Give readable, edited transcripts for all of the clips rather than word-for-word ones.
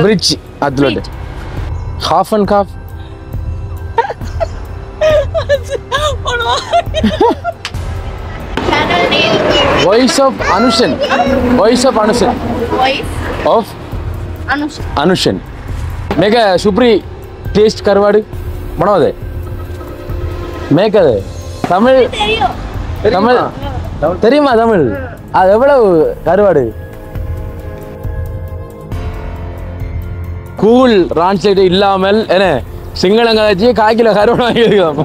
bridge athlete half and half voice of Anushan make a supri taste karvadu manavade make a Tamil தெரியுமா தமிழ் அது எவ்வளவு கருவாடு cool translate இல்லாமல் என்ன சிங்களம் கதைச்சி காய்க்கில கருவாடு வாங்கியிருக்கோம்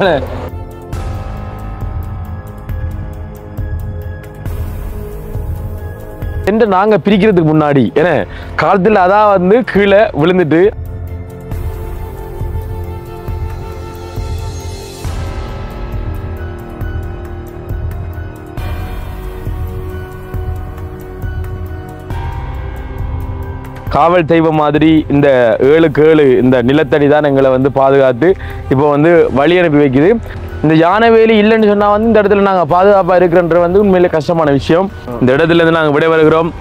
என்று நாங்க பிரிக்கிறதுக்கு முன்னாடி என்ன காலத்தில் அதான் வந்து கீழே விழுந்துட்டு காவல் தெய்வம் மாதிரி இந்த 7 இந்த நிலத்தடி தான் எங்களை வந்து பாதுகாத்து இப்போ வந்து வழி அனுப்பி வைக்குது. இந்த யானைவேலி இல்லைன்னு சொன்னா வந்து இந்த இடத்துல நாங்கள் பாதுகாப்பாக இருக்கிறன்ற வந்து உண்மையிலே கஷ்டமான விஷயம். இந்த இடத்துல இருந்து நாங்கள் விடைபெறுகிறோம்.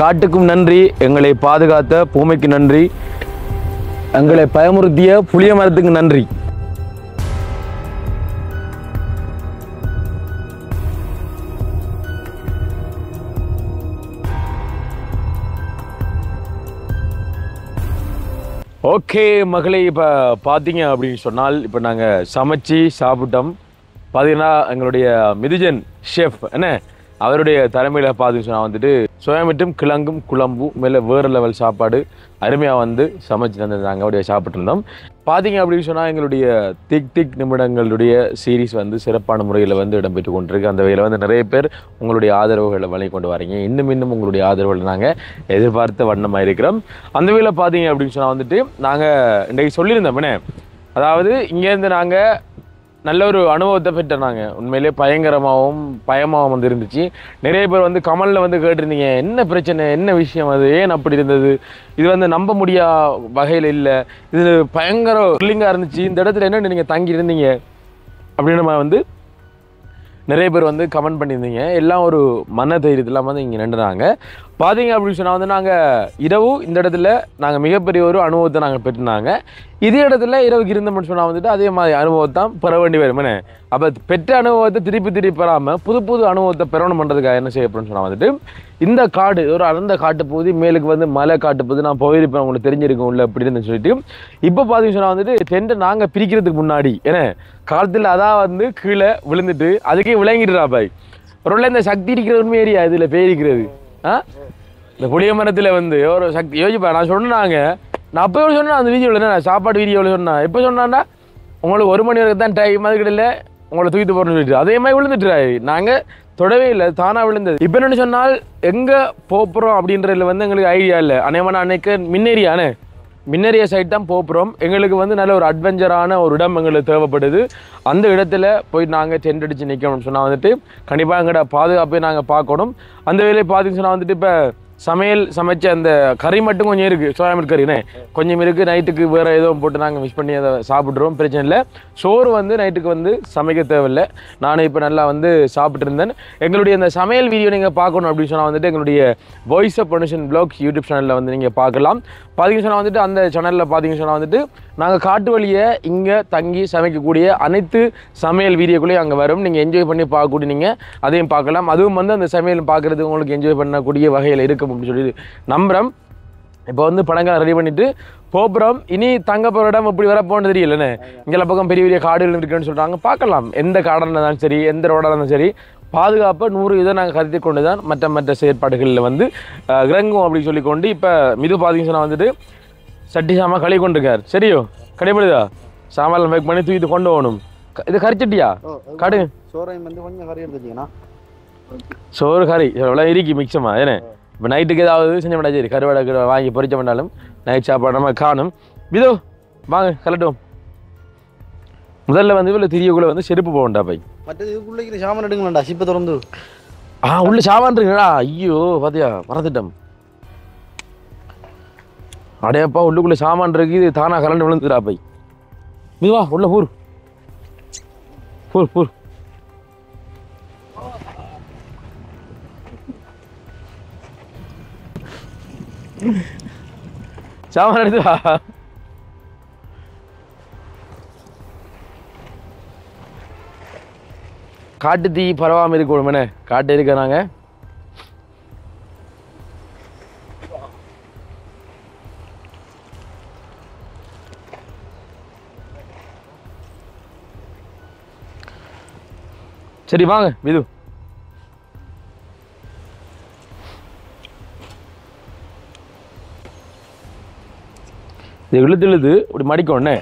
காட்டுக்கும் நன்றி, எங்களை பாதுகாத்த பூமிக்கு நன்றி, எங்களை பயமுறுத்திய புளிய மரத்துக்கு நன்றி. ஓகே மகளே, இப்போ பார்த்தீங்க அப்படின்னு சொன்னால் இப்போ நாங்கள் சமைச்சு சாப்பிட்டோம். பார்த்தீங்கன்னா எங்களுடைய மிதுஜன் ஷெஃப் என்ன அவருடைய தலைமையில் பார்த்தீங்கன்னு சொன்னால் வந்துட்டு சோயாமீட்டும் கிழங்கும் குழம்பும் மேலே வேறு லெவல் சாப்பாடு அருமையாக வந்து சமைச்சு தந்துருந்தாங்க. அப்படியே சாப்பிட்ருந்தோம். பார்த்தீங்க அப்படின்னு சொன்னால் எங்களுடைய திக் நிமிடங்களுடைய சீரீஸ் வந்து சிறப்பான முறையில் வந்து இடம்பெற்று கொண்டிருக்கு. அந்த வகையில் வந்து நிறைய பேர் உங்களுடைய ஆதரவுகளை வழங்கி கொண்டு வரீங்க. இன்னும் உங்களுடைய ஆதரவுகளை நாங்கள் எதிர்பார்த்த வண்ணமாக இருக்கிறோம். அந்த வகையில் பார்த்தீங்க அப்படின்னு சொன்னால் வந்துட்டு நாங்கள் இன்றைக்கு சொல்லியிருந்தோம் என்ன, அதாவது இங்கேருந்து நாங்கள் நல்ல ஒரு அனுபவத்தை பெற்றோம். நாங்கள் உண்மையிலே பயங்கரமாகவும் பயமாகவும் வந்து இருந்துச்சு. நிறைய பேர் வந்து கமலில் வந்து கேட்டிருந்தீங்க, என்ன பிரச்சனை, என்ன விஷயம், அது ஏன் அப்படி இருந்தது, இது வந்து நம்ப முடியா வகையில் இல்லை, இது பயங்கர த்ரில்லிங்காக இருந்துச்சு, இந்த இடத்துல என்ன நீங்கள் தங்கி இருந்தீங்க அப்படின்னு வந்து நிறைய பேர் வந்து கமெண்ட் பண்ணியிருந்தீங்க. எல்லாம் ஒரு மன தைரியத்தில் வந்து இங்கே நின்றுனாங்க. பார்த்தீங்க அப்படின்னு சொன்னால் வந்து நாங்கள் இரவு இந்த இடத்துல நாங்கள் மிகப்பெரிய ஒரு அனுபவத்தை நாங்கள் பெற்றுனாங்க. இதே இடத்துல இரவுக்கு இருந்தோம்னு சொன்னால் வந்துட்டு அதே மாதிரி அனுபவத்தான் பெற வேண்டி வருமே. அப்போ பெற்ற அனுபவத்தை திருப்பி பெறாமல் புது அனுபவத்தை பெறணும் பண்ணுறதுக்காக என்ன செய்யப்படும்னு சொன்னால் வந்துட்டு இந்த காடு ஒரு அடர்ந்த காட்டு பகுதி, மேலுக்கு வந்து மலை காட்டு பகுதி, நான் போயிருப்பேன், உங்களுக்கு தெரிஞ்சிருக்கும் உள்ள அப்படி இருந்துன்னு சொல்லிட்டு இப்போ பார்த்தீங்கன்னு சொன்னால் வந்துட்டு டென்ட்டை நாங்கள் பிரிக்கிறதுக்கு முன்னாடி ஏன்னா காலத்தில் அதான் வந்து கீழே விழுந்துட்டு அதுக்கே விளங்கிடுறா பாய் ஒரு இந்த சக்தி இருக்கிற உண்மை ஏரியா இதில் பேரிக்கிறது. இந்த புளிய மரத்தில் வந்து ஒரு சக்தி யோசிப்பா. நான் சொன்னாங்க, நான் அப்போ எவ்வளோ சொன்னேன் அந்த வீடியோவில் என்ன சாப்பாடு வீடியோ எவ்வளோ சொன்னேன், எப்போ சொன்னான்னா உங்களுக்கு 1 மணி வரைக்கும் தான் டைம், அது கிடையில உங்களை தூக்கிட்டு போகிறேன்னு சொல்லிட்டு அதே மாதிரி விழுந்துட்டுறாரு. நாங்கள் தொடவே இல்லை, தானாக விழுந்தது. இப்போ என்னென்னு சொன்னால் எங்கே போகிறோம் அப்படின்றதுல வந்து எங்களுக்கு ஐடியா இல்லை. அநேகமான அன்னைக்கு மின்னேரியா சைட் தான் போகிறோம். எங்களுக்கு வந்து நல்ல ஒரு அட்வென்ச்சரான ஒரு இடம் எங்களுக்கு தேவைப்படுது. அந்த இடத்துல போய் நாங்கள் டென்ட் அடித்து நிற்கணும்னு சொன்னால் வந்துட்டு கண்டிப்பாக எங்களோட பாதுகாப்பை நாங்கள் பார்க்கணும். அந்த வேலையை பார்த்தீங்கன்னு சொன்னால் வந்துட்டு இப்போ சமைச்ச அந்த கறி மட்டும் கொஞ்சம் இருக்குது, சோயாமீன் கறினே கொஞ்சம் இருக்குது. நைட்டுக்கு வேறு எதுவும் போட்டு நாங்கள் மிஸ் பண்ணி அதை சாப்பிட்றோம், பிரச்சனை இல்லை. சோறு வந்து நைட்டுக்கு வந்து சமைக்க தேவையில்லை. நானும் இப்போ நல்லா வந்து சாப்பிட்டு இருந்தேன். எங்களுடைய அந்த சமையல் வீடியோ நீங்கள் பார்க்கணும் அப்படின்னு சொன்னால் வந்துட்டு எங்களுடைய voice of Anushan vlogs YouTube சேனலில் வந்து நீங்கள் பார்க்கலாம். பார்த்தீங்கன்னு சொன்னால் வந்துட்டு அந்த சேனலில் பார்த்தீங்கன்னு சொன்னால் வந்துட்டு நாங்கள் காட்டு வழியை இங்கே தங்கி சமைக்கக்கூடிய அனைத்து சமையல் வீடியோக்குள்ளேயும் அங்கே வரும். நீங்கள் என்ஜாய் பண்ணி பார்க்கக்கூடிய நீங்கள் அதையும் பார்க்கலாம். அதுவும் வந்து அந்த சமையல் பார்க்குறது உங்களுக்கு என்ஜாய் பண்ணக்கூடிய வகையில் இருக்கும் அப்படின்னு சொல்லி நம்புகிறோம். இப்போ வந்து படங்களை ரெடி பண்ணிவிட்டு போகிறோம். இனி தங்க போகிற இடம் எப்படி வரப்போன்னு தெரியலண்ணே. இங்கே பக்கம் பெரிய காடுகள் இருக்குன்னு சொல்கிறாங்க. பார்க்கலாம், எந்த காடாக இருந்தாலும் சரி, எந்த ரோடாக இருந்தாலும் சரி, பாதுகாப்பாக 100 இதை நாங்கள் கருதி கொண்டு தான் மற்ற செயற்பாடுகளில் வந்து இறங்கும் அப்படின்னு சொல்லிக்கொண்டு இப்போ மிது பார்த்தீங்கன்னா வந்துட்டு சட்டி சாமான் கழுவி கொண்டிருக்கார். சரியோ கடைப்படுதா சாமான் மேக் பண்ணி தூக்கிட்டு கொண்டு போகணும். இது கறிச்சட்டியா கடு சோறு கறி எவ்வளோ இருக்கு மிக்சமா ஏன்னா இப்போ நைட்டுக்கு ஏதாவது செஞ்ச மாட்டா சரி கருவாடை வாங்கி பொறிச்ச பண்ணாலும் நைட் சாப்பாடு நம்ம காணும். இதோ வாங்க கலட்டுவோம். முதல்ல வந்து இவ்வளோ திரியக்குள்ளே வந்து செருப்பு போகண்டா பை மற்றது இதுக்குள்ளே சாமான் எடுங்களாண்டா சிப்பை திறந்து உள்ள சாமான் இருக்குங்களா? ஐயோ பார்த்தியா மறந்துட்டோம். அடையப்பா உள்ளுக்குள்ளே சாமான் இருக்கு, இது தானா கலண்டு விழுந்துடா பை. இதுவா உள்ள பூர் சாமான் எடுத்து வா. காட்டு தீ பரவாமல் இருக்கணும் என்ன காட்டு இருக்கிறாங்க. சரி வாங்க விது. இது இழுத்து இழுத்து இப்படி மடிக்கும் என்ன.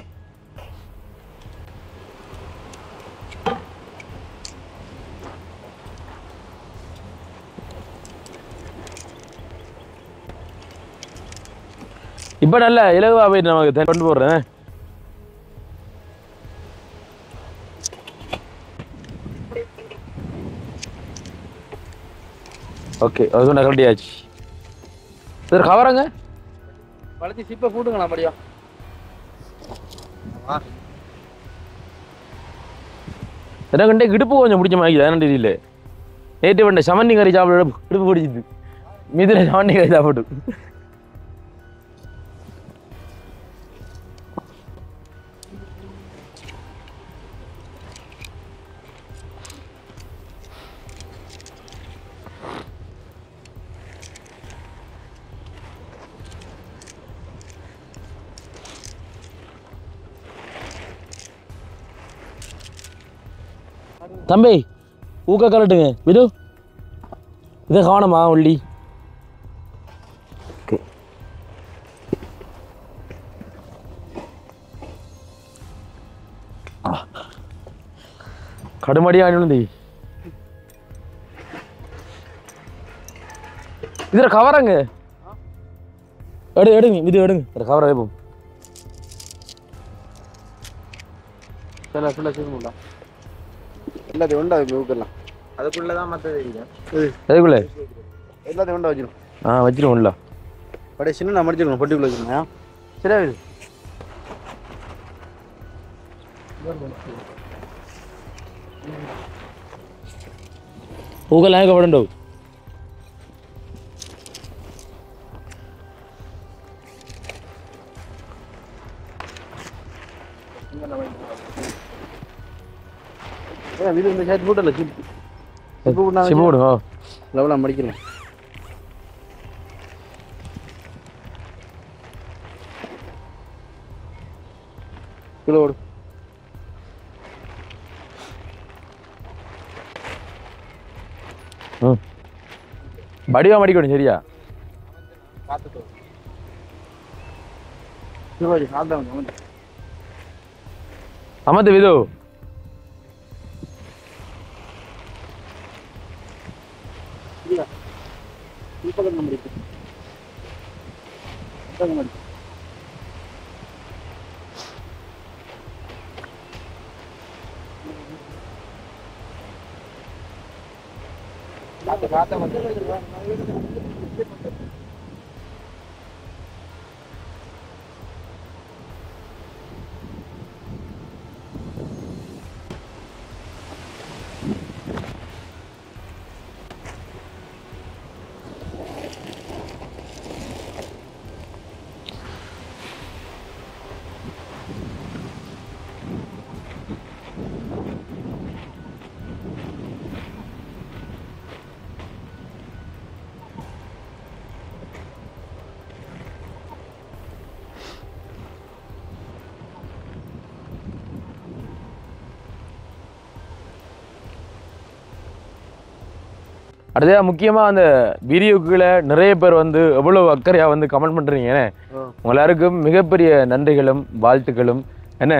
இப்ப நல்ல இலகுவா போயிட்டு நமக்கு கொண்டு போடுறேன். ஓகே அது சொன்ன கரெக்டாச்சு சார். கவரங்க வளைச்சி சிப்பை கூட்டுங்களா படியா. என்ன கண்டே இடுப்பு கொஞ்சம் பிடிச்ச மாதிரி ஏன்னு தெரியல. நேற்று பண்ண சமந்தி கறி சாப்பிட இடுப்பு பிடிச்சிது. மீதில் சமந்தி கறி சாப்பிட்டு தம்பி ஊக்க கலட்டுங்க விடு. இதை காணுமா உள்ளி. ஓகே கடுமடியாக விழுந்தி. இதில் கவரங்க எடுங்க இது எடுங்க. இதில் கவரை வைப்போம். எல்லாத்தையும் உண்டா ஊக்கலாம். அதுக்குள்ளதான் மற்றது எதுக்குள்ள எல்லாத்தையும் உண்டா வச்சிடும். வச்சிருவோம்ல. அப்படியே சின்ன நான் மடிச்சிருக்கணும். பொட்டிக்குள்ள வச்சுருந்தேன். சரியா இது ஊக்கெல்லாம் ஏகப்படண்டோ. இது இந்த சைட் போட்டல சிப்பு போடுங்க. லெவலாக மடிக்கிறேன். கிலோ ஓடு. வடிவா மடிக்கணும் சரியா. அமத்து விது. அடுத்தது முக்கியமாக அந்த வீடியோக்குள்ள நிறைய பேர் வந்து எவ்வளோ அக்கறையாக வந்து கமெண்ட் பண்ணுறீங்க. உங்கள் எல்லாருக்கும் மிகப்பெரிய நன்றிகளும் வாழ்த்துக்களும். என்ன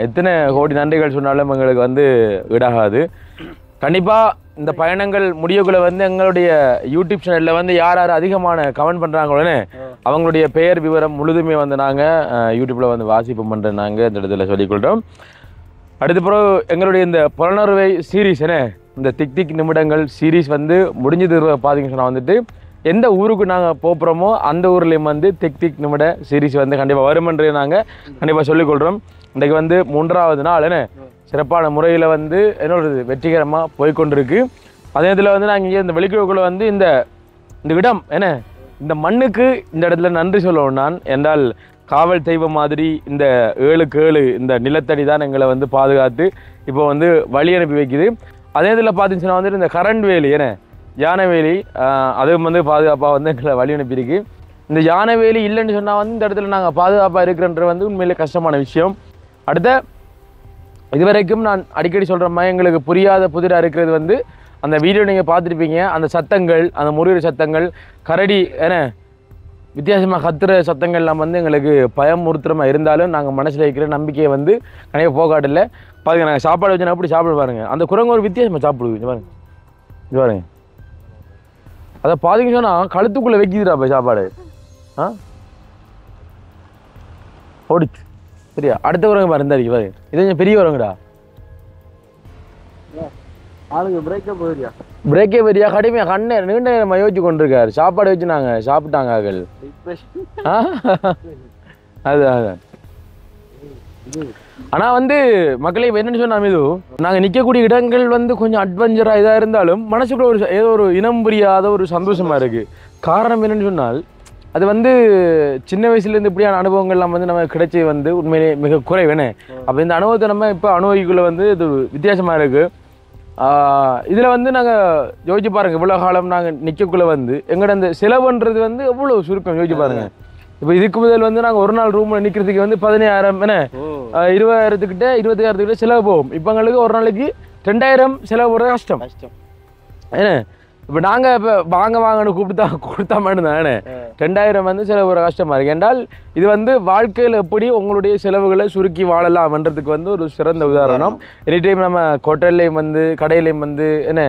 எத்தனை கோடி நன்றிகள் சொன்னாலும் எங்களுக்கு வந்து ஈடாகாது. கண்டிப்பாக இந்த பயணங்கள் முடியக்குள்ள வந்து எங்களுடைய யூடியூப் சேனலில் வந்து யார் யார் அதிகமான கமெண்ட் பண்ணுறாங்களோன்னு அவங்களுடைய பெயர் விவரம் முழுதுமே வந்து நாங்கள் யூடியூப்பில் வந்து வாசிப்பு பண்ணுற நாங்கள் இந்த இடத்துல சொல்லிக்கொள்கிறோம். அடுத்த பிறகு எங்களுடைய இந்த புலனறுவை சீரீஸ் இந்த திக் திக் நிமிடங்கள் சீரீஸ் வந்து முடிஞ்சது பார்த்தீங்கன்னு சொன்னால் வந்துட்டு எந்த ஊருக்கு நாங்கள் போகிறோமோ அந்த ஊர்லேயும் வந்து திக் திக் நிமிட சீரீஸ் வந்து கண்டிப்பாக வருமென்றே நாங்கள் கண்டிப்பாக சொல்லிக்கொள்கிறோம். இன்றைக்கு வந்து 3வது நாள் சிறப்பான முறையில் வந்து என்னோட வெற்றிகரமாக போய்கொண்டிருக்கு. அதே இதில் வந்து நாங்கள் இங்கே இந்த வெளிக்குழுக்குள்ள வந்து இந்த இடம் இந்த மண்ணுக்கு இந்த இடத்துல நன்றி சொல்லணும் நான். என்றால் காவல் தெய்வம் மாதிரி இந்த 7 இந்த நிலத்தடி தான் எங்களை வந்து பாதுகாத்து இப்போ வந்து வழி அனுப்பி வைக்குது. அதே இதில் பார்த்தீங்கன்னா வந்துட்டு இந்த கரண்ட் வேலி ஏன்னா யானை வேலி அதுவும் வந்து பாதுகாப்பாக வந்து எங்களை வழி அனுப்பியிருக்கு. இந்த யானை வேலி இல்லைன்னு சொன்னால் வந்து இந்த இடத்துல நாங்கள் பாதுகாப்பாக இருக்கிறன்ற வந்து உண்மையிலே கஷ்டமான விஷயம். அடுத்த இதுவரைக்கும் நான் அடிக்கடி சொல்கிற மாதிரி எங்களுக்கு புரியாத புதிராக இருக்கிறது வந்து அந்த வீடியோ நீங்கள் பார்த்துருப்பீங்க. அந்த சத்தங்கள், அந்த முறிகிற சத்தங்கள், கரடி ஏன்னா வித்தியாசமாக கத்துற சத்தங்கள்லாம் வந்து எங்களுக்கு பயமுறுத்துறமாக இருந்தாலும் நாங்கள் மனசில் வைக்கிற நம்பிக்கையை வந்து கண்டிப்பாக போகாட்டில்லை. பாருங்க நாங்கள் சாப்பாடு வச்சோன்னா அப்படி சாப்பிட பாருங்க. அந்த குரங்கு ஒரு வித்தியாசமாக சாப்பிடுது. இது பாருங்க, இது பாருங்க. அதை பாதிங்க சொன்னால் கழுத்துக்குள்ளே வைக்கிதுடா போய் சாப்பாடு. ஓடிச்சு சரியா. அடுத்த குரங்கு பாரு, இருந்தாரு பாரு. இது கொஞ்சம் பெரிய குரங்குடா. ஆளுங்க பிரேக்கே பெரியா கடுமையா கண்ணே நீண்ட நேரம் யோசிச்சு கொண்டிருக்காரு. சாப்பாடு வச்சு நாங்க சாப்பிட்டாங்க ஆகல். அதுதான். ஆனா வந்து மக்களே என்னன்னு சொன்னா இது நாங்க நிக்கக்கூடிய இடங்கள் வந்து கொஞ்சம் அட்வென்ச்சரா இதா இருந்தாலும் மனசுக்குள்ள ஒரு ஏதோ ஒரு இனம் புரியாத ஒரு சந்தோஷமா இருக்கு. காரணம் என்னன்னு சொன்னால் அது வந்து சின்ன வயசுலேருந்து இப்படியான அனுபவங்கள்லாம் வந்து நம்ம கிடைச்சி வந்து உண்மையிலே மிக குறைவேனே. அப்போ இந்த அனுபவத்தை நம்ம இப்போ அனுபவிக்குள்ள வந்து இது வித்தியாசமாக இருக்குது. இதில் வந்து நாங்கள் யோசிச்சு பாருங்கள், இவ்வளோ காலம் நாங்கள் நிற்கக்குள்ளே வந்து எங்களோட அந்த செலவுன்றது வந்து எவ்வளோ சுருக்கம் யோசிச்சு பாருங்கள். இப்போ இதுக்கு முதல் வந்து நாங்கள் ஒரு நாள் ரூமில் நிற்கிறதுக்கு வந்து 15,000 என்ன 20,000 செலவு போகும். இப்போ எங்களுக்கு ஒரு நாளைக்கு 2,000 செலவு போடுறது கஷ்டம் ஏன்னா. இப்போ நாங்கள் இப்போ வாங்கன்னு கொடுத்தா மட்டும்தானே 2,000 வந்து செலவு ஒரு கஷ்டமாக இருக்குது. என்றால் இது வந்து வாழ்க்கையில் எப்படி உங்களுடைய செலவுகளை சுருக்கி வாழலாம்ன்றதுக்கு வந்து ஒரு சிறந்த உதாரணம். எனி டைம் நம்ம ஹோட்டல்லையும் வந்து கடையிலையும் வந்து என்ன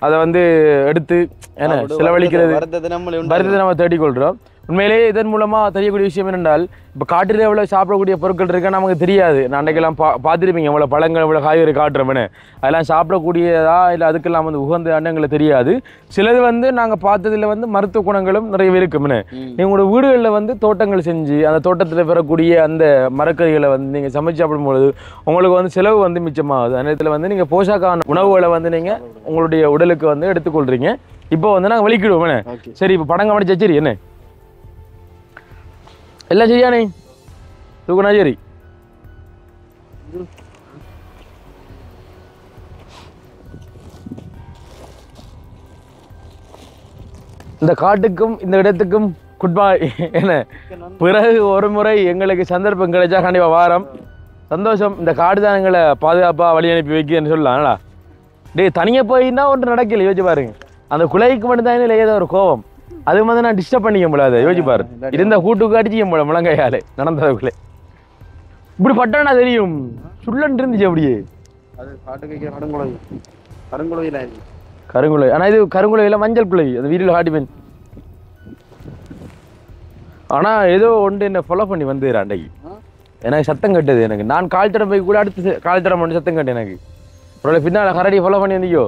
அதை வந்து எடுத்து என்ன செலவழிக்கிறது வருத்தத்தை நம்ம தேடிக்கொள்கிறோம். உண்மையிலேயே இதன் மூலமாக தெரியக்கூடிய விஷயம் என்னென்றால் இப்போ காட்டில் எவ்வளோ சாப்பிடக்கூடிய பொருட்கள் இருக்குன்னு நமக்கு தெரியாது. நான் அன்றைக்கெல்லாம் பார்த்துருப்பீங்க எவ்வளோ பழங்கள் எவ்வளோ காய்கறி காட்டுறோம்னு. அதெல்லாம் சாப்பிடக்கூடியதா இல்லை அதுக்கெல்லாம் வந்து உகந்த எண்ணங்களுக்கு தெரியாது. சிலது வந்து நாங்கள் பார்த்ததில் வந்து மருத்துவ குணங்களும் நிறைய இருக்கும்னு. உங்களோட வீடுகளில் வந்து தோட்டங்கள் செஞ்சு அந்த தோட்டத்தில் பெறக்கூடிய அந்த மரக்கறிகளை வந்து நீங்கள் சமைச்சு சாப்பிடும்பொழுது உங்களுக்கு வந்து செலவு வந்து மிச்சமாகுது. அந்த நேரத்தில் வந்து நீங்கள் போஷாக்கான உணவுகளை வந்து நீங்கள் உங்களுடைய உடலுக்கு வந்து எடுத்துக்கொள்கிறீங்க. இப்போ வந்து நாங்கள் வலிக்கிடுவோம். சரி இப்போ படங்க மடிச்சு சரி என்ன எல்லாம் சரியானே தூக்குனா சரி. இந்த காட்டுக்கும் இந்த இடத்துக்கும் குட் பை என்ன. பிறகு ஒரு முறை எங்களுக்கு சந்தர்ப்பம் கிடைச்சா கண்டிப்பா வாரம். சந்தோஷம். இந்த காடு தான் எங்களை பாதுகாப்பா வழி அனுப்பி வைக்கிறேன்னு சொல்லலாம்டா. டேய் தனியா போயின்னா ஒன்று நடக்கல. யோசிச்சு பாருங்க. அந்த குலைக்கு மட்டும்தான் இல்லை ஏதோ ஒரு கோபம். அது வந்து நான் டிஸ்டர்ப் பண்ணிக்க முடியாது. யோசிச்சு பாரு. இருந்த கூட்டுக்கு அடிச்சிக்க முடியல முழங்கையாலே நடந்ததுக்குள்ளே இப்படி பட்டானா தெரியும் சுள்ளன் இருந்துச்சு அப்படியே. கருங்குலை. ஆனா இது கருங்குலையில மஞ்சள் குலை அது வீட்டில் ஹாட்டிமேன். ஆனா ஏதோ ஒன்று என்ன ஃபாலோ பண்ணி வந்து அன்றைக்கு எனக்கு சத்தம் கட்டுது. எனக்கு நான் கால்தடம் போய் கூட அடுத்து கால்தடம் பண்ணி சத்தம் கட்டு எனக்கு பின்னால் கரடி ஃபாலோ பண்ணி வந்தியோ.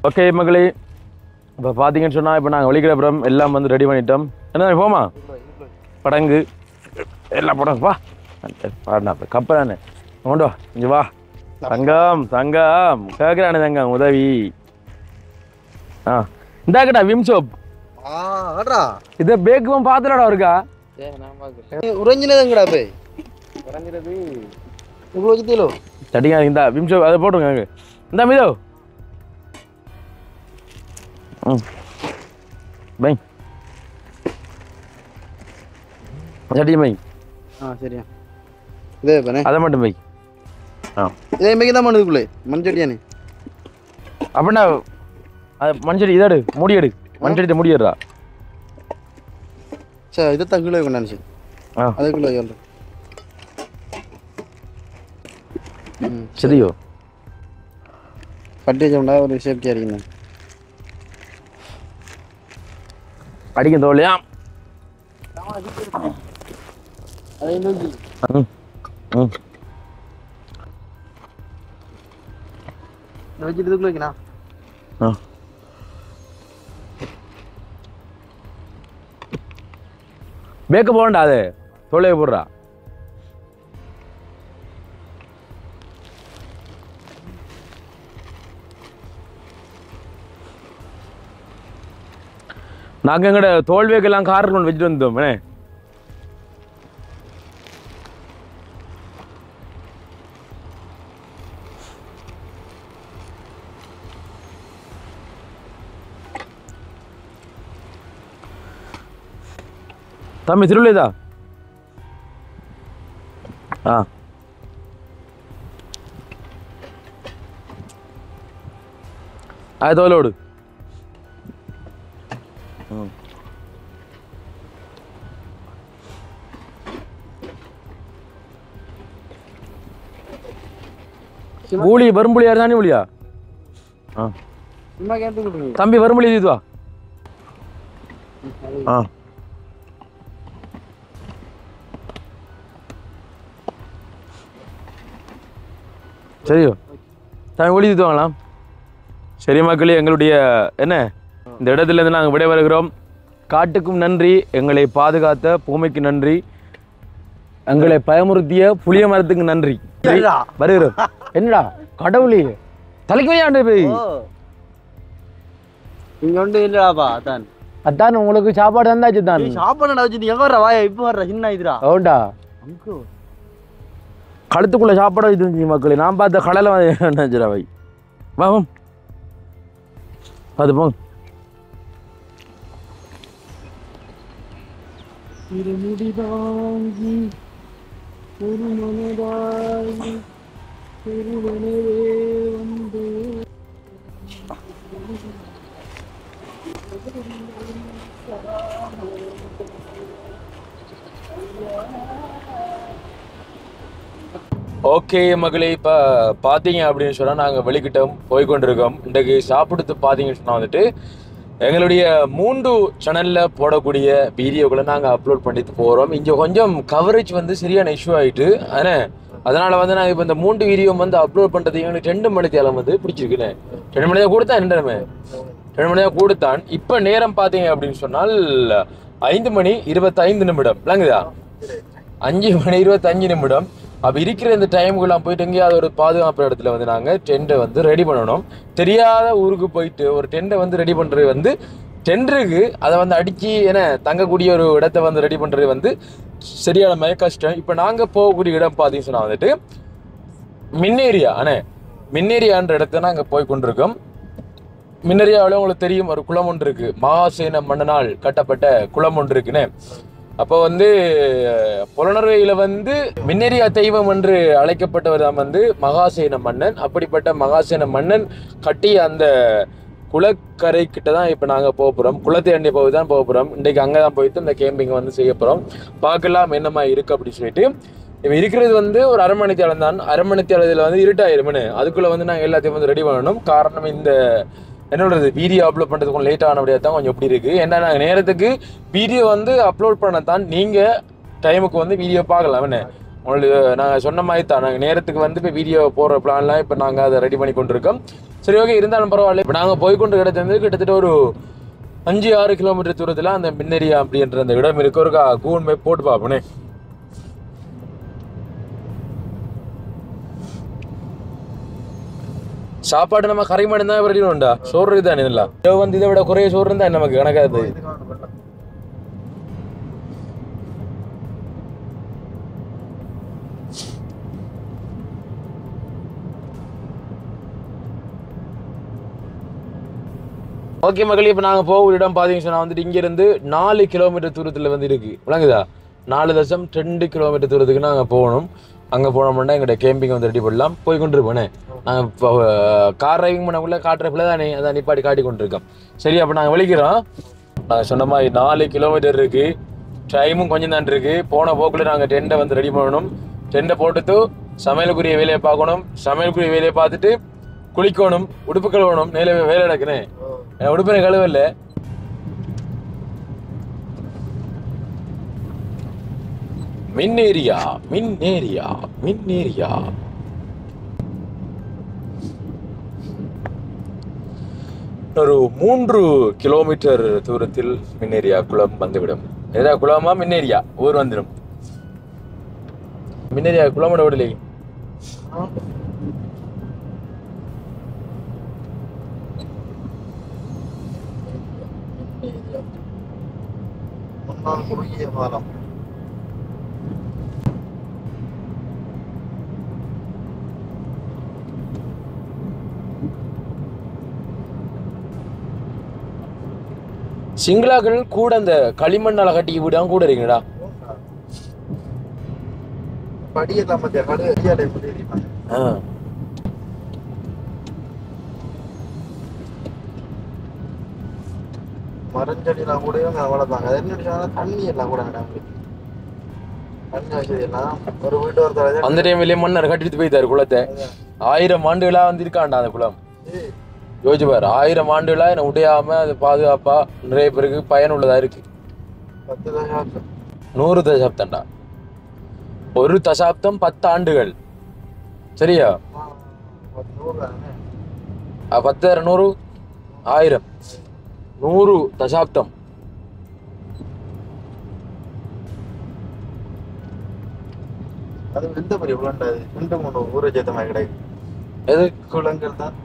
ஓகே மகளே, இப்போ பார்த்தீங்கன்னு சொன்னால் இப்போ நாங்கள் வெளிக்கிடப்புறம் எல்லாம் வந்து ரெடி பண்ணிட்டோம். என்ன போமா படங்கு எல்லாம் படம் வா பாடினா கப்பல் தானே கொண்டு வா இங்கே வா. தங்கம் தங்கம் கேட்குறானே தங்கம் உதவி. இந்தாக்கடா விம் சோப். இதை பேக்கும் பார்த்துலடா இருக்கா உறைஞ்சினதுங்கடா போய் உறைஞ்சினது இவ்வளோ கிலோ தட்டிங்க. இந்த விம் சோப் அதை போட்டுருங்க. இந்த மீதோ பை சட்டி பை. சரியா இதே பண்ணே அதை மட்டும் பை. இதே மேக்கு தான் பண்ணுதுக்குள்ளே மண்சட்டியானே அப்படின்னா அது மண்சட்டி இதாடு மூடி எடு. மண்சட்டி மூடி எடுறா. சரி இதை தான் கிலோ கொண்டாந்து அதுக்குள்ளே சரியோ பட்டி வச்சோம்டா ஒரு சேஃப்டியாக இருக்கணும். அடிக்க தோல்லையா வச்சுட்டு வைக்கணும். பேக்க போகண்டா அது தொலைய போடுறா. நாங்கள் எங்கட தோல்வியெல்லாம் காரில் கொண்டு வச்சுட்டு வந்தோம் என்ன தம்பி திருவிழைதா ஆ அது தோலோடு ஊழி வரும்புலியா தானே ஊழியா ஆ தம்பி வரும்புலி இதுவா ஆ சரியோ தம்பி ஒளி இது வாங்கலாம் சரி மக்களே எங்களுடைய என்ன இந்த இடத்துலேருந்து நாங்கள் விடைபெறுகிறோம் காட்டுக்கும் நன்றி எங்களை பாதுகாத்த பூமிக்கு நன்றி எங்களை பயமுறுத்திய புளிய மரத்துக்கு நன்றி வருகிறோம் என்னடா கடவுளே தலைக்கு ஆண்டு போய் இங்க ஒன்று இல்லடாப்பா அதான் அதான் உங்களுக்கு சாப்பாடு தந்தாச்சு தான் சாப்பாடு வச்சுட்டு எங்க வர்ற வாயா இப்போ வர்ற சின்ன இதுடா ஓண்டா அங்கோ கழுத்துக்குள்ள சாப்பாடு வச்சு மக்களே நான் பார்த்த கடலை வை வாவும் அது போங்க ஓகே மகளே இப்போ பார்த்தீங்க அப்படின்னு சொன்னால் நாங்கள் வெளிக்கிட்டோம் போய்கொண்டிருக்கோம். இன்றைக்கு சாப்பிடுத்து பார்த்தீங்கன்னு சொன்னால் வந்துட்டு எங்களுடைய 3 சேனலில் போடக்கூடிய வீடியோக்களை நாங்கள் அப்லோட் பண்ணிட்டு போகிறோம். இங்கே கொஞ்சம் கவரேஜ் வந்து சரியான இஷ்யூ ஆகிட்டு அதனால் வந்து நாங்கள் இப்போ இந்த 3 வீடியோ வந்து அப்லோட் பண்ணுறது எங்களுக்கு 2 மணி தேலம் வந்து பிடிச்சிருக்குண்ணே. 2 மணி தான் கொடுத்தான் 2 மணி தான் கொடுத்தான். இப்போ நேரம் பார்த்தீங்க அப்படின்னு சொன்னால் 5:25 இல்லைங்கதா 5:25. அப்போ இருக்கிற இந்த டைமுக்குலாம் போயிட்டு எங்கேயாவது ஒரு பாதுகாப்பு இடத்துல வந்து நாங்கள் டென்ட்டை வந்து ரெடி பண்ணணும். தெரியாத ஊருக்கு போயிட்டு ஒரு டென்ட்டை வந்து ரெடி பண்ணுறது வந்து டென்டருக்கு அதை வந்து அடித்து தங்கக்கூடிய ஒரு இடத்த வந்து ரெடி பண்ணுறது வந்து சரியான மாதிரி கஷ்டம். இப்போ நாங்கள் போகக்கூடிய இடம் பார்த்தீங்கன்னு சொன்னால் வந்துட்டு மின்னேரியான்ற இடத்த நாங்கள் போய் கொண்டிருக்கோம். மின்னேரியாவில் உங்களுக்கு தெரியும் ஒரு குளம் ஒன்று இருக்குது, மகாசேன மன்னனால் கட்டப்பட்ட குளம் ஒன்று இருக்குன்னு. அப்போ வந்து புலனர்வையில் வந்து மின்னேரியா தெய்வம் என்று அழைக்கப்பட்டவர் தான் வந்து மகாசேன மன்னன். அப்படிப்பட்ட மகாசேன மன்னன் கட்டிய அந்த குளக்கரை கிட்ட தான் இப்போ நாங்கள் போக போகிறோம். குளத்தை அண்டி போய் தான் போக போகிறோம். இன்றைக்கு அங்கே தான் போயிட்டு இந்த கேம்பிங் வந்து செய்ய போகிறோம். பார்க்கலாம் என்னமா இருக்குது அப்படின்னு சொல்லிட்டு. இப்போ இருக்கிறது வந்து ஒரு அரண்மனைத்தியாளம் தான். அரண்மனைத்தியாளத்தில் வந்து இருட்டாயிருமேனு அதுக்குள்ளே வந்து நாங்கள் எல்லாத்தையும் வந்து ரெடி பண்ணணும். காரணம் இந்த என்னோட வீடியோ அப்லோட் பண்ணுறதுக்கு கொஞ்சம் லேட் ஆனபடியாக தான் கொஞ்சம் எப்படி இருக்குது. ஏன்னா நாங்கள் நேரத்துக்கு வீடியோ வந்து அப்லோட் பண்ண தான் நீங்கள் டைமுக்கு வந்து வீடியோ பார்க்கலாம். உங்களுக்கு நாங்கள் சொன்ன மாதிரி தான் நாங்கள் நேரத்துக்கு வந்து இப்போ வீடியோ போடுற பிளான்லாம் இப்போ நாங்கள் அதை ரெடி பண்ணி கொண்டு இருக்கோம். சரி ஓகே, இருந்தாலும் பரவாயில்ல. இப்போ நாங்கள் போய்கொண்டு கிடச்சது கிட்டத்தட்ட ஒரு 5-6 கிலோமீட்டர் தூரத்தில் அந்த மின்னேரியா அப்படின்ற அந்த இடம் இருக்கு. ஒரு கூகுள் மேப் போட்டு பார்ப்போனே. சாப்பாடு நம்ம கரை மாடு தான் ரெடி பண்ணா சோறு தானே இல்லை வந்து இதை விட குறைய சோறு இருந்தா நமக்கு கணக்காது. ஓகே மகளே, இப்போ நாங்கள் போகிற இடம் பார்த்தீங்கன்னு சொன்னால் வந்துட்டு இங்கேருந்து 4 கிலோமீட்டர் தூரத்தில் வந்து இருக்குது. விளங்குதா 4.2 கிலோமீட்டர் தூரத்துக்கு நாங்கள் போகணும். அங்கே போனோம்னா எங்கள்கிட்ட கேம்பிங் வந்து ரெடி பண்ணலாம். போய் கொண்டு இருப்போனே. நாங்கள் இப்போ கார் டிரைவிங் பண்ணக்குள்ளே காட்டுறப்பில் தானே அதான் நிப்பாட்டி காட்டி கொண்டு இருக்கோம். சரி, அப்போ நாங்கள் வெளிக்கிறோம். நாங்கள் சொன்ன மாதிரி 4 கிலோமீட்டர் இருக்குது. டைமும் கொஞ்சம் தான் இருக்குது. போன போக்குள்ள நாங்கள் டென்ட்டை வந்து ரெடி பண்ணணும். டென்ட்டை போட்டுட்டு சமையலுக்குரிய வேலையை பார்க்கணும். சமையலுக்குரிய வேலையை பார்த்துட்டு குளிக்கணும், உடுப்பு கழுவணும். வேலை நடக்குனேன் உடுப்பினை கழுவல. மின்னேரியா ஒரு 3 கிலோமீட்டர் தூரத்தில் மின்னேரியா குளம் வந்துவிடும். ஏதா குளமா மின்னேரியா ஊர் வந்துடும். மின்னேரியா குளமோட விடலை. முன்னாள் குறுகிய பாலம். சிங்களாக்கள் கூட அந்த களிமண்ணால கட்டி விடாம கூட இருக்கீங்களா? படியெல்லாம் மத்திய கடை அடியாலே தெரியுமா? மரஞ்செடிலாம் கூட வளர்த்தாங்க. அது என்ன தண்ணி எல்லாம் கூட தண்ணி வசதி எல்லாம் ஒரு வீட்டு ஒருத்தர் அந்த டைம்லயே மன்னர் கட்டிட்டு போயிட்டாரு குளத்தை. 1000 ஆண்டுகளா வந்து இருக்காண்டா அந்த குளம். யோசிச்சு பாரு, 1000 ஆண்டுகளா என்ன உடையாம அது பாதுகாப்பா நிறைய பேருக்கு பயனுள்ளதா இருக்கு. 100 தசாப்தம்டா. ஒரு தசாப்தம் 10 ஆண்டுகள். சரியா? 10 100 1000 100 தசாப்தம். அது எந்த பெரிய குளம்டா? 2-3 ஊரை சேர்த்தமாக கிடையாது. எது குளங்கள் தான்.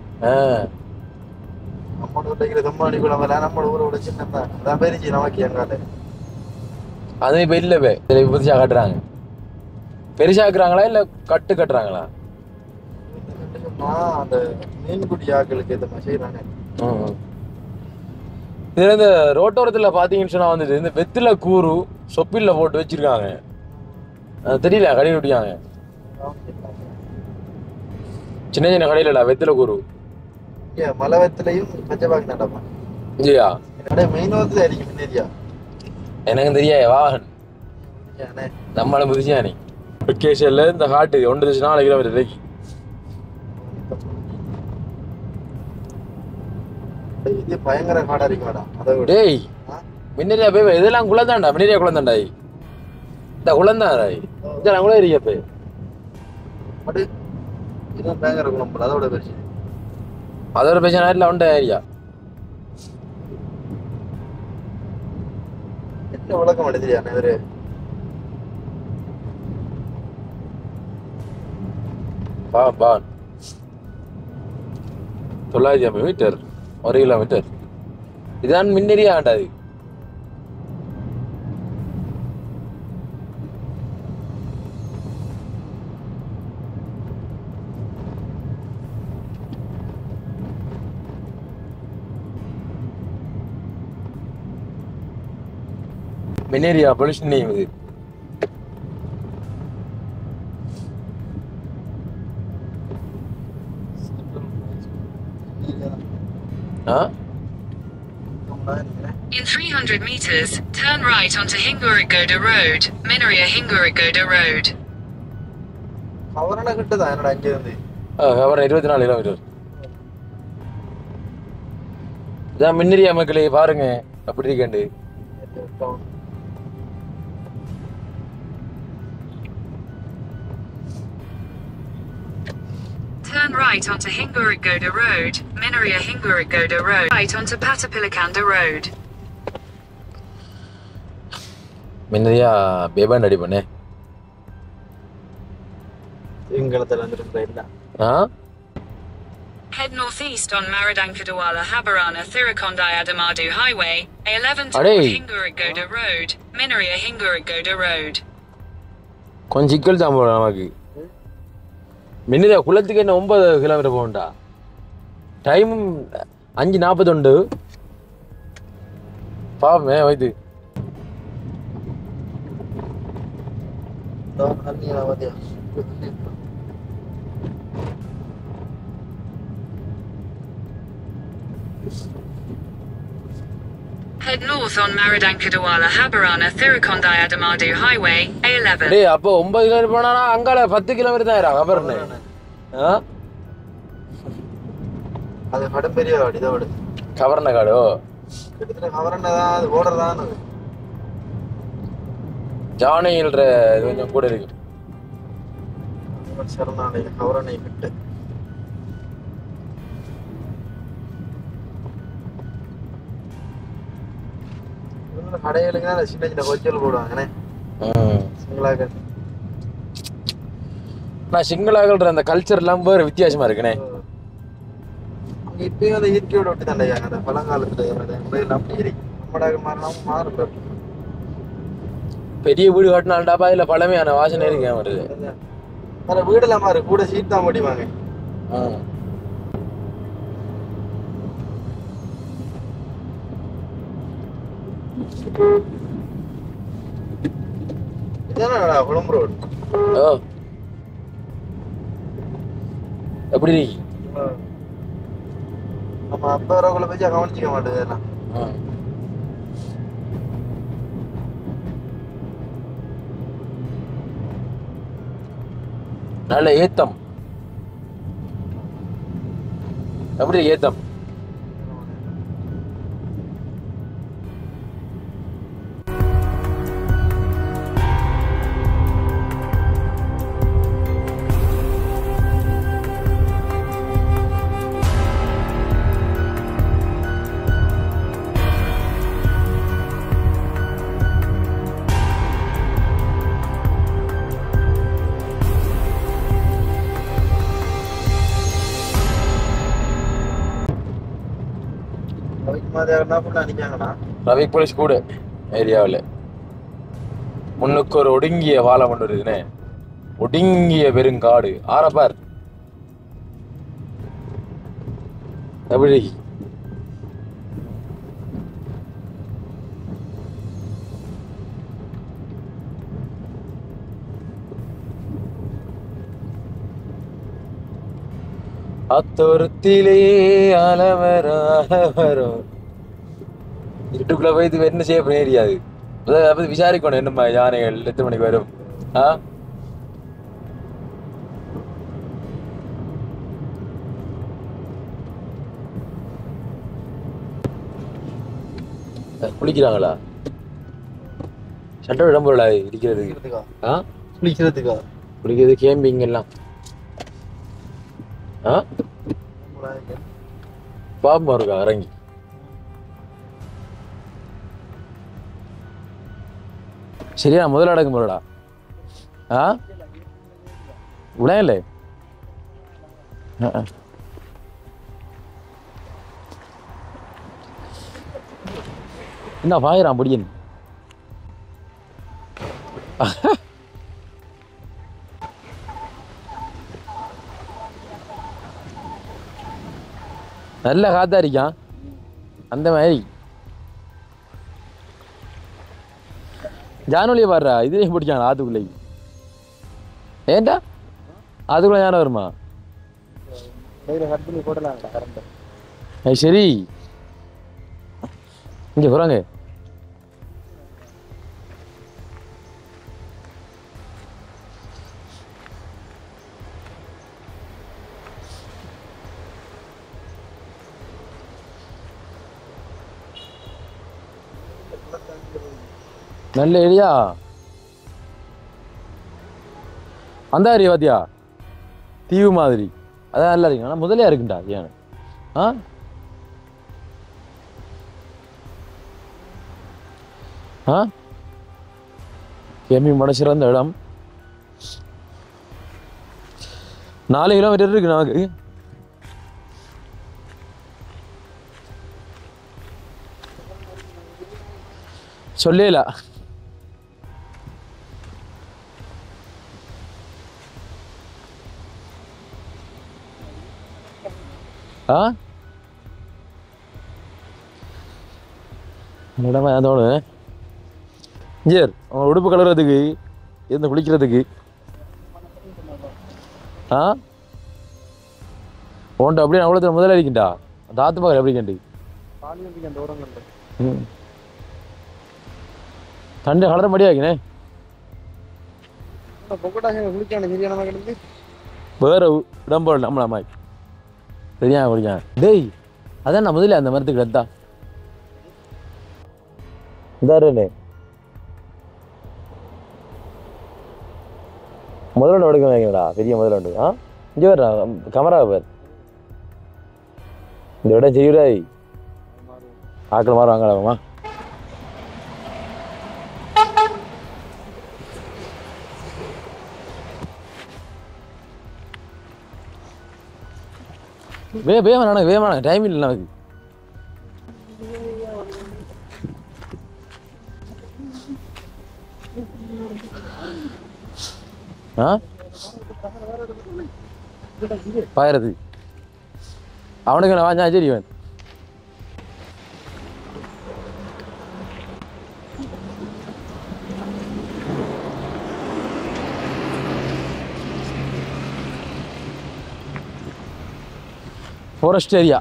நம்மளோட இருக்கிற தொம்மாடி குளம் எல்லாம் நம்மளோட ஊரோட சின்னதான். அதான் பெருச்சு நமக்கு எங்கால. அது இப்ப இல்லவே புதுசா காட்டுறாங்க. பெருசாக்குறாங்களா இல்ல கட்டுறாங்களா? அந்த மீன்குடி ஆக்களுக்கு ஏற்ற மாதிரி செய்யறாங்க. இதுல இந்த ரோட்டோரத்துல பாத்தீங்கன்னு சொன்னா வந்துட்டு இந்த வெத்தில கூறு சொப்பில்ல போட்டு வச்சிருக்காங்க. தெரியல, கடையில் விட்டியாங்க. சின்ன சின்ன கடையில வெத்தில கூறு. மலை வெத்திலையும் பச்சை பாக்கு நடப்பா. ஜியா மெயின் ரோட்ல இருக்கு முன்னேரியா. எனக்கு தெரியா வாகன் நம்மள புதுசியானி வெக்கேஷன்ல இந்த ஹாட்டு 1.4 கிலோமீட்டர் இருக்கு. இது பயங்கர காடா இருக்கு மேடம். அதோட டேய் மின்னரியா போய் இதெல்லாம் குளம் தான்டா. மின்னரியா குளம் தான்டா. இந்த குளம் தான் இதெல்லாம் கூட இருக்கா போய். பட் இது பயங்கர குளம் போல. அதோட பெருசு. அதோட பிரச்சனை இல்லை உண்ட ஏரியா. என்ன விளக்கம் எடுத்துறியா எதிரே? பான் 950 மீட்டர் 1 கிலோமீட்டர். இதான் மின்னரியா ஆண்டாது. மின்னரியா பொல்யூஷன் நேம் இது. In 300 meters, turn right onto Hingurigoda Road, Minaria Hingurigoda Road. அவரன கிட்ட தான் என்னடா இங்க இருந்து. அவர 24 கிலோமீட்டர். இதான் மின்னரியா மக்களே பாருங்க அப்படி இருக்கேண்டு. Turn right onto Hingurigoda Road, Minaria Hingurigoda Road. Right onto Patapilakanda Road. Minneriya பேபான் ரெடி பண்ணே. இங்கலத்துல வந்துட்டு இல்ல. Head northeast on Maradankadawala Habarana Thirukondai Adamadu Highway, A11 to Hingurigoda Road, Minaria Hingurigoda Road. கொஞ்சம் சிக்கல் தான் போல நமக்கு. மின்னரியா குளத்துக்கு என்ன 9 கிலோமீட்டர் போகண்டா. டைம் 5:41. பாப்பமே வைத்து Head north on Maradankadawala Habarana Thirukondai Adamadu Highway, A11. டேய் அப்போ 9 கிலோமீட்டர் போனானா அங்கால 10 கிலோமீட்டர் தான் இருக்கா கபர்னே. அது கடம்பெரிய காடு இதோட. கவர்ன காடோ? கிட்டத்தட்ட கவர்ன தான் அது border தான் அது. ஜானையில்ற இது கொஞ்சம் கூட இருக்கு. சரணாலய கவர்னை கிட்ட. கடைகளுக்கு சின்ன சின்ன கொச்சல் போடுவாங்கண்ணே. சிங்களாக்கள். நான் சிங்களாகல்ற அந்த கல்ச்சர் எல்லாம் வேற வித்தியாசமா இருக்குண்ணே. இப்பயும் அந்த இயற்கையோட விட்டு தாண்டையா அந்த பழங்காலத்துல அப்படி இருக்கு. நம்மடாக மாறலாம் மாறல. பெரிய வீடு கட்டினால்டாப்பா இதுல பழமையான வாசனை இருக்கு வருது. வேற வீடெல்லாம் மாறு கூட சீட் தான் முடிவாங்க. இதானடா கொழும்பு ரோடு. எப்படி நம்ம அப்பா வரக்குள்ள போய் கவனிச்சிக்க மாட்டேது எல்லாம். நல்ல ஏத்தம். எப்படி ஏத்தம்? ரவிக் போலீஸ் கூட ஏரியாவில் முன்னுக்கு ஒரு ஒடுங்கிய வாழை ஒன்று இருக்குண்ணே. ஒடுங்கிய பெருங்காடு ஆரப்பார். எப்படி அத்தொருத்திலே அலவரும் இருட்டுக்குள்ள போய் இது என்ன செய்ய தெரியாது. விசாரிக்கணும் என்னம்மா யானைகள் எத்தனை மணிக்கு வரும். குளிக்கிறாங்களா? சட்டை இடம் போல இருக்கிறதுக்கு குளிக்கிறது கேம்பிங் எல்லாம் பாப்பா இருக்கா இறங்கி. சரியா முதல்ல அடக்கும் போலடா. உடையல என்ன பாயிரான் படியன். நல்ல காத்தா இருக்கான் அந்த மாதிரி. ஜானொலியை பாடுறா இதுலேயும் பிடிச்சான் ஆத்துக்குள்ளே. ஏன்டா அதுக்குள்ள ஞானம் வருமா? சரி இங்க போறாங்க. நல்ல ஏரியா அந்த ஏரியா பாத்தியா தீவு மாதிரி. அதான் நல்லா இருக்கு. ஆனால் முதலையா இருக்குண்டா ஏன் கேமி மட சிறந்த இடம். 4 கிலோமீட்டர் இருக்கு நமக்கு. சொல்லல இடமா அதோட ஜேர் அவன் உடுப்பு கலர்றதுக்கு இருந்து குளிக்கிறதுக்கு ஓண்ட அப்படியே அவ்வளோ முதல்ல அடிக்கின்றா அந்த ஆத்து பக்கம் எப்படி கண்டு தண்டு கலர மடியாக்கினே வேற இடம் போடல நம்மள அம்மாய் சரியா குடிக்கான். டேய் அதான் நான் முதல்ல அந்த மரத்துக்கு எடுத்தா இதாரு முதலோண்டு எடுக்க வைங்கடா பெரிய முதலோண்டு. இங்கே வர்றா கமரா பேர் இந்த இடம் செய்யுறாய் ஆக்கள் மாறும் வாங்கலாமா. வேமான டைம் இல்லை நமக்கு. ஆ பாயிரத்து அவனுக்கு நான் வாஞ்சா சரி இவன் ஃபாரஸ்ட் ஏரியா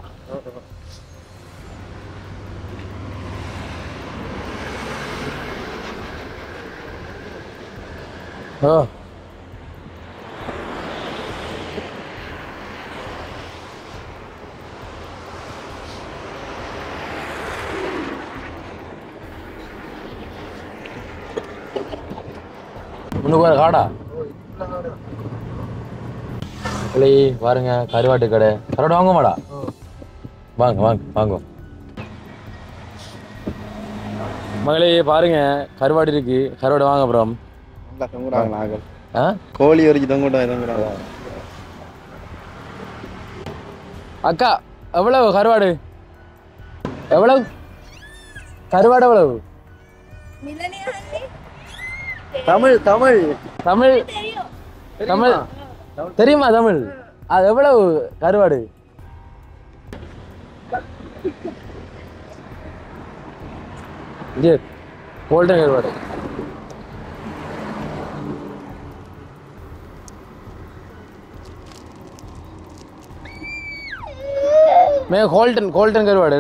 ஓ உனக்கு வேறு காடா மக்களே பாருங்க கருவாட்டு கடை கருவாடு வாங்க மாடா வாங்க வாங்க வாங்க மகளே பாருங்க கருவாடு இருக்கு கருவாடு வாங்க அப்புறம் கோழி வரைக்கும் தொங்கிட்டாங்க அக்கா எவ்வளவு கருவாடு எவ்வளவு கருவாடு எவ்வளவு தமிழ் தமிழ் தமிழ் தமிழ் தெரியுமா தமிழ் அது எவ்வளவு கருவாடு இது கோல்டன் கருவாடு மே கோல்டன் கோல்டன் கருவாடு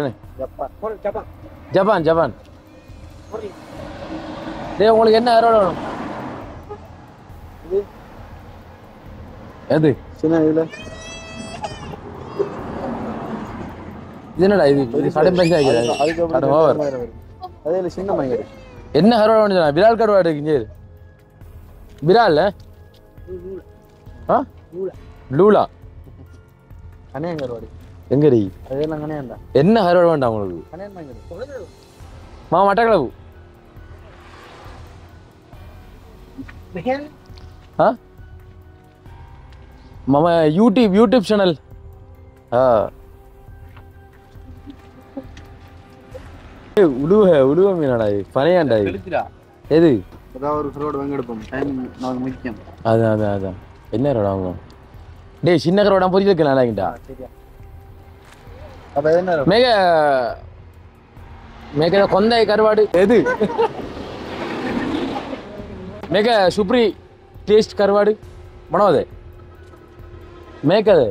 ஜப்பான் ஜப்பான் டேய் உங்களுக்கு என்ன கருவாடு வேணும் எது சின்ன இதுல இது என்னடா இது கடும் பஞ்சா கடும் ஓவர் அதே சின்ன மயிறு என்ன கருவாடு வேணும் சொன்னா விரால் கருவாடு இங்கே விரால் ஆ லூலா கனையன் கருவாடு எங்கடி அதெல்லாம் கனையன் தான் என்ன கருவாடு வேண்டாம் உங்களுக்கு கனையன் மயிறு மா மட்டக்களவு हाँ मामा यूट्यूब चैनल हाँ उलुव मीनाडा पनियाडा எது ஏதாவது ஒரு கரோடு வாங்கி எடுப்போம் டைம் நமக்கு முக்கியம் அதான் அதான் அதான் என்ன கரோடு வாங்குவோம் டேய் சின்ன கரோடா பொரிச்சு வைக்கலாம் நல்லாங்கிட்டா சரியா அப்ப என்ன மேக கொந்தாய் கருவாடு எது ಮೇಕ ಸುಪ್ರಿ ಟೇಸ್ಟ್ ಕರ್ವಾಡು ಮಾಡೋದೆ ಮೇಕದೆ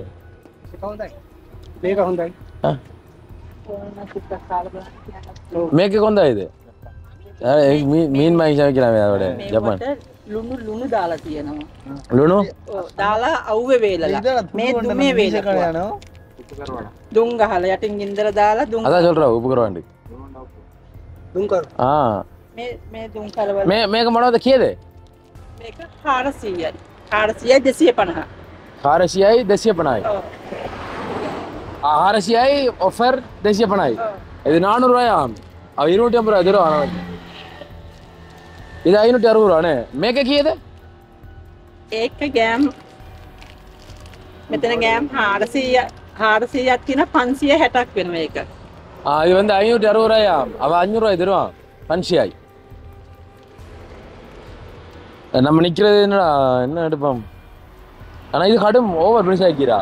ಮೇಕೆ ಕೊಂದ ಇದೆ ಮೀನ್ ಮಾಗಿ ಸமைக்கிறாங்க அதோட ஜப்பான் ලුණු දාලා තියෙනවා ලුණු දාලා අවුවේ වේලලා මේ දුමේ වේලලා දුම් ගහලා යටින් ගින්දර දාලා දුම් அதான் சொல்றா உப்பு கருவாண்டு දුම් කර ஆ මේ දුම් කලවල මේක මොනවද කියද මේක 400යි 400යි 250 400යි 250යි ඔව් 400යි ஆஃபர் 250යි இது 400 ரூபாயா அவ 250 ரூபாய் தருவான் இது 560 ரூபானே මේක කීයද ඒක ගෑම් මෙතන ගෑම් 400ක් තියෙන 560ක් වෙනවා ඒක இது வந்து 560 ரூபாயா அவ 500 ரூபாய் தருவான் பன்சியாய் நம்ம நிக்கிறது என்னடா என்ன எடுப்போம் ஆனா இது கடும் ஓவர் பிரிஸ் ஆக்கிரா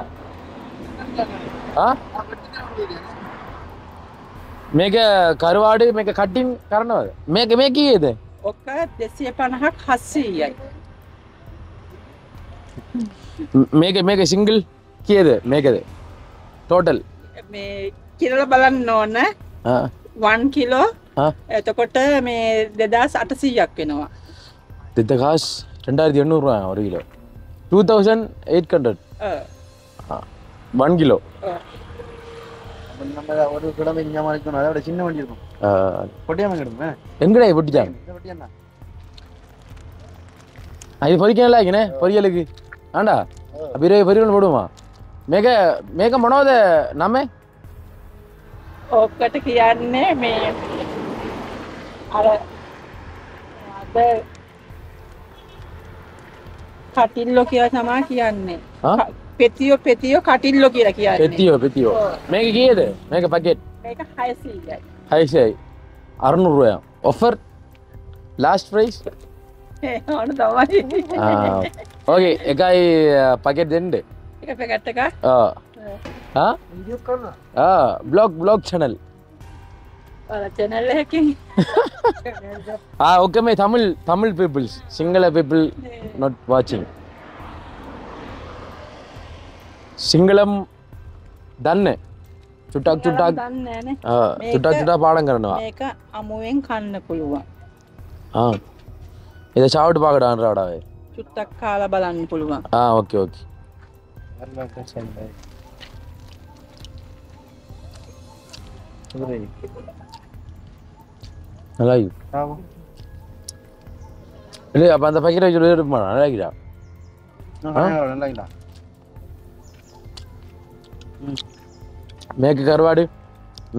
මේක කරුවාඩ මේක කටින් කරනවද මේක කීයද ඔක්ක 250ක් 700යි මේක සිංගල් කීයද මේකද ටෝටල් මේ කිරලා බලන්න ඕන 1 කිලෝ එතකොට මේ 2800ක් වෙනවා 2800 ரூபாய் ஒரு கிலோ 2800 1 கிலோ நம்ம ஒரு கிழமை ஞாபகம் இருக்கணும் அதோட சின்ன வண்டி இருக்கும் பொட்டியாம கிடமே எங்கடா பொட்டிச்சான் பொட்டியாண்ணா இது பொரிக்கல இங்கனே பொரியலுக்கு ஆண்டா அபிரே பொரியல் போடுமா මේක මොනවද නම ඔක්කට කියන්නේ මේ අර අද කටිල්ලෝ කියලා තමයි කියන්නේ පෙතියෝ කටිල්ලෝ කියලා කියන්නේ පෙතියෝ මේක කීයද මේක පැකට් මේක 600යි 600 600 ரூபாயா ஆஃபர் லாஸ்ட் பிரைஸ் ඕන තමයි. ඕකේ එකයි පකට් දෙන්න. එක පැකට් එකක්. වීඩියෝ කරනවා. blog channel. ඔයාලා channel එකකින්. okay මේ Tamil peoples Sinhala people not watching. සිංහලම් දන්නේ චුට්ටක් චුට්ටක් දන්නේ නැහැ චුට්ටක් චුට්ටක් පාඩම් කරනවා. මේක අමුවෙන් කන්න පුළුවන්. ඉතින් ෂාවුට් පාකට අනරවඩා වේ. චුට්ටක් කාලා බලන්න පුළුවන්. ඕකේ ඕකේ. නලයි. ඉතින් අපන්ද පකිර ජොලෙට මම නලයිලා. නලයිලා. මේක කරවාඩ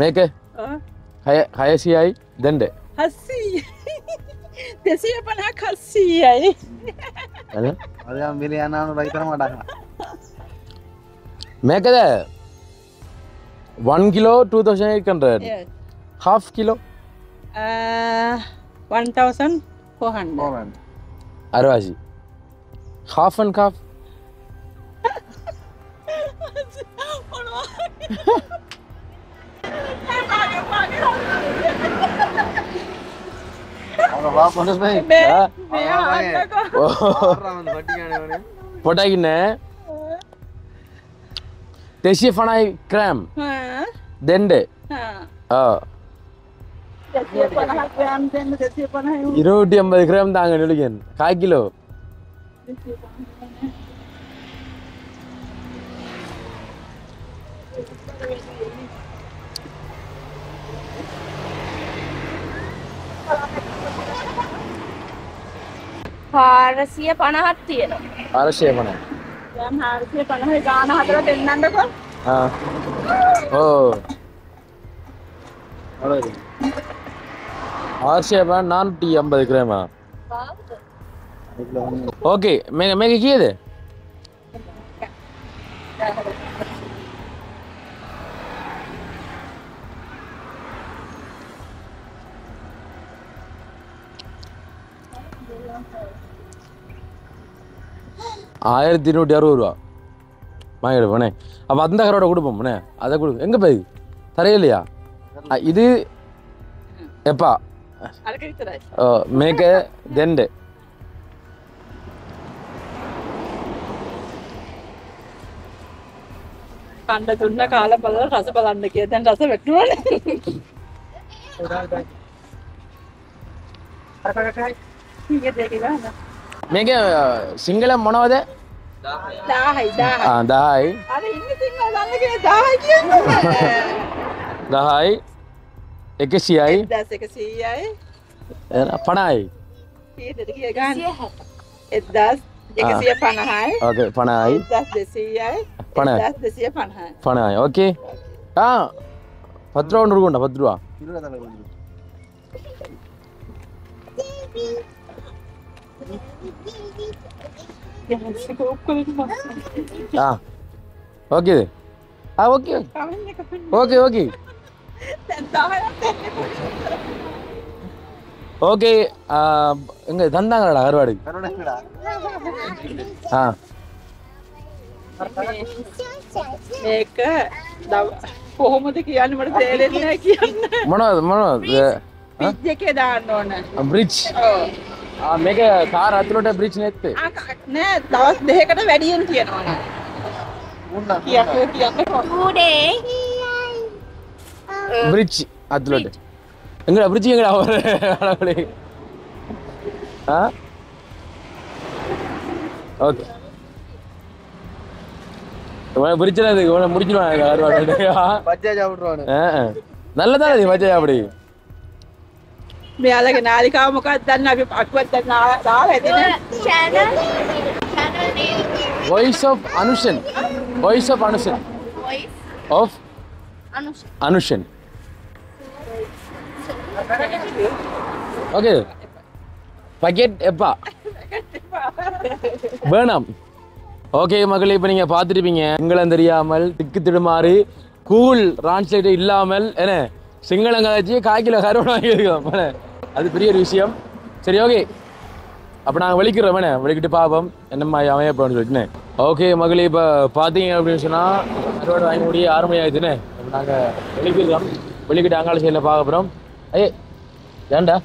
මේක 600යි දෙන්න. 250ක් 700යි. අද මිල යනානු රයිතර මඩක්. මේකද 1 kilo 2800. Yes. half kilo 1400. අරවාසි. half and half. පොටයින්න 250 gram දෙන්න. 250 gram தாங்க நெடுகன் 1 கிலோ. පාරසිය 50ක් තියෙනවා. 450. දැන් 450 ගාන හදලා දෙන්නන්නකෝ. ඕ. හරි. 450 gram. ඕකේ මේක කීයද? ஆயிரத்தி 260 ரூபா வாங்கிடு போனே. அப்போ அந்த கரோட கொடுப்போம்ண்ணே அதை கொடு. எங்கே போய் தரையிலையா இது எப்பா மேக்க தெண்டு කණ්ඩ දුන්න කාලා බලලා රස බලන්න කියලා. දැන් රස වැටුණානේ. මේක සිංහලෙන් මොනවද? 1000යි 10යි. අර ඉන්නේ සිංහල දන්න කෙනෙක් 1000යි කියන්නේ. 10යි 100යි 1100යි 50යි. කීයද කිය ගන්න? 1150යි. ඕකේ 50යි 1200යි 1250යි. 50යි. ඕකේ. 10 ரூபா ஒன்று இருக்கும்டா 10 ரூபா. Okay okay okay okay okay எங்க தந்தாங்கடா கருவாடு. මේක කොහොමද කියන්නේ මට තේරෙන්නේ නැහැ කියන්න. මොනවද පිච් එකේ දාන්න ඕන. බ්‍රිජ්. මේක කාර් අතුලට බ්‍රිජ් නැත්තේ. නෑ දවස් දෙකකට වැඩියෙන් තියනවා නේද? ඌඩේ bridge අතුලට. එංගලා bridge එංගලා අවරේ. ஓகே. இவன் bridgeல இருக்கு. இவனை முடிச்சிடுவாங்க கருவாடு. பஜ்ஜாஜ் சாப்பிடுவானு. நல்லதானே இது பஜ்ஜாஜ் அப்படி. මෙයාලගේ නාලිකාව මොකක්ද දන්න අපි අක්වත් දැන් දාලා ඇතිනේ. channel name voice of Anushan. voice of Anushan. voice of Anushan. Anushan. Okay. Bucket எப்பா? வேணாம். ஓகே மக்களே, இப்போ நீங்கள் பார்த்துருப்பீங்க. சிங்களம் தெரியாமல் திக்கு திடுமாறி கூகுள் டிரான்ஸ்லேட் இல்லாமல் என்ன சிங்களம் கழிச்சு 1 கிலோ கருவாடு வாங்கியிருக்கோம். அது பெரிய ஒரு விஷயம். சரி ஓகே, அப்போ நாங்கள் வெளிக்கிறோம் வேணே வெளிக்கிட்டு பார்ப்போம் என்னம்மா அமையப்போன்னு சொல்லிட்டுனே. ஓகே மகளே, இப்போ பார்த்தீங்க அப்படின்னு சொன்னால் அறுவடை வாங்கி முடிய 6 மணி ஆயிடுச்சுன்னு நாங்கள் வெளிக்கிறோம். வெளிக்கிட்டு அங்காள சைடில் பார்க்க போகிறோம். ஏண்டா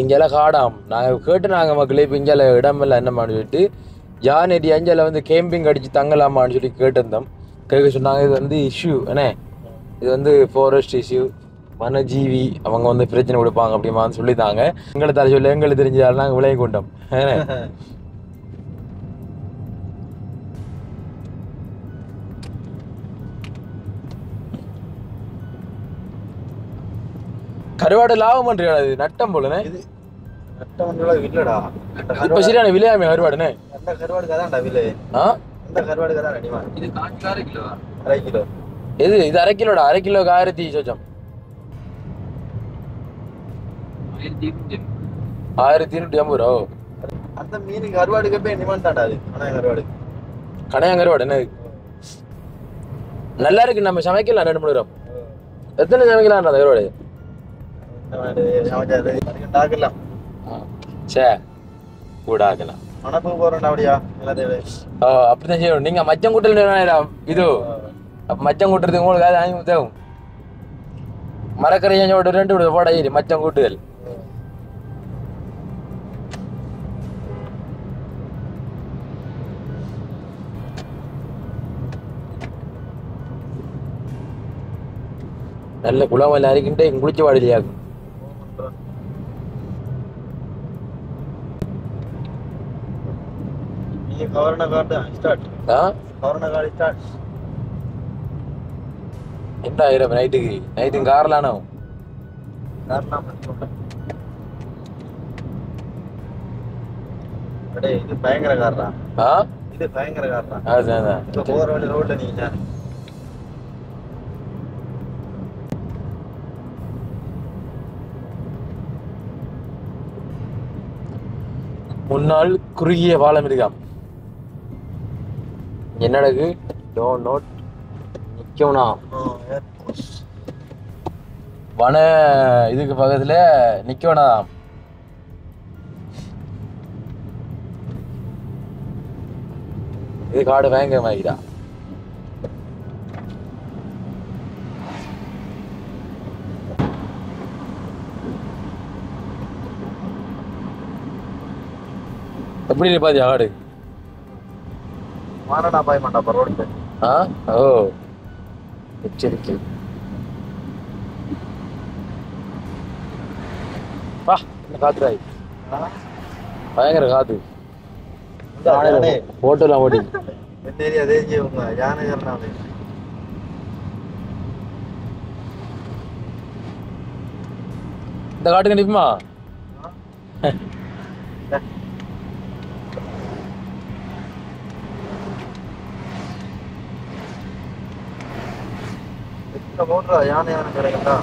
இங்கெல்லாம் காடாம். நாங்கள் கேட்டு நாங்கள் மக்களே இப்போ இங்கே இடமெல்லாம் என்னமான்னு சொல்லிட்டு ஜானேரி அஞ்சால வந்து கேம்பிங் அடித்து தங்கலாமான்னு சொல்லி கேட்டிருந்தோம். கேட்க சொன்னாங்க இது வந்து இஷ்யூ என்ன, இது வந்து ஃபாரஸ்ட் இஷ்யூ, வனஜீவி அவங்க வந்து பிரச்சனை கொடுப்பாங்க அப்படிமான்னு சொல்லித்தாங்க. எங்களை தர சொல்லி எங்களுக்கு தெரிஞ்சாலும் நாங்கள் விளைய கொண்டோம். கருவாடு லாபம் பண்றியா? அது நட்டம் போலனே. இது நட்டம் இல்லடா. இப்ப சரியான விலையாமே கருவாடுனே. அந்த கருவாடு கதான்டா விலை. அந்த கருவாடு கதான் அடிமா. இது காஞ்சு 1/2 கிலோ. 1/2 கிலோ. இது 1/2 கிலோடா. 1/2 கிலோக்கு 1000 சொச்சம். 1350 ரூபா. அந்த மீன் கருவாடுக்கு போய் டிமாண்ட் தான்டா அது. கணையா கருவாடு என்ன நல்லா இருக்கு. நம்ம சமைக்கலாம் 2-3 கிராம். எத்தனை சமைக்கலாம் அந்த கருவாடு? அப்படித்தான் செய்யணும். நீங்க மச்சம் கூட்டல் இது மச்சம் கூட்டுறதுக்கு உங்களுக்கு தேவும். மரக்கரையை 2 போட மச்சம் கூட்டுதல். நல்ல குளம் அரிக்கின்றே குளிச்ச வாடிலையாகும். என்ன ஆயிரம் நைட்டுக்கு கார்லானோ இது பயங்கர கார்டா. இது பயங்கர கார்டா. அதான் போற வழி ரோட்ல நீங்க முன்னால் குறுகிய பாலம் இருக்காம். என்னடகு நிக்கணும்னா வன இதுக்கு பக்கத்துல நிக்கணும். இது காடு பயங்கரமாகிடா. எப்படி பாத்தியா காடு? மானடா பாய் மாட்டா ரோடு. ஓ எச்சரிக்கை. பா என்ன காத்துறாய், பயங்கர காத்து. போட்டோலாம் ஓடி யானை இந்த காட்டுக்கு நிற்புமா? யானை கிடைக்குதா?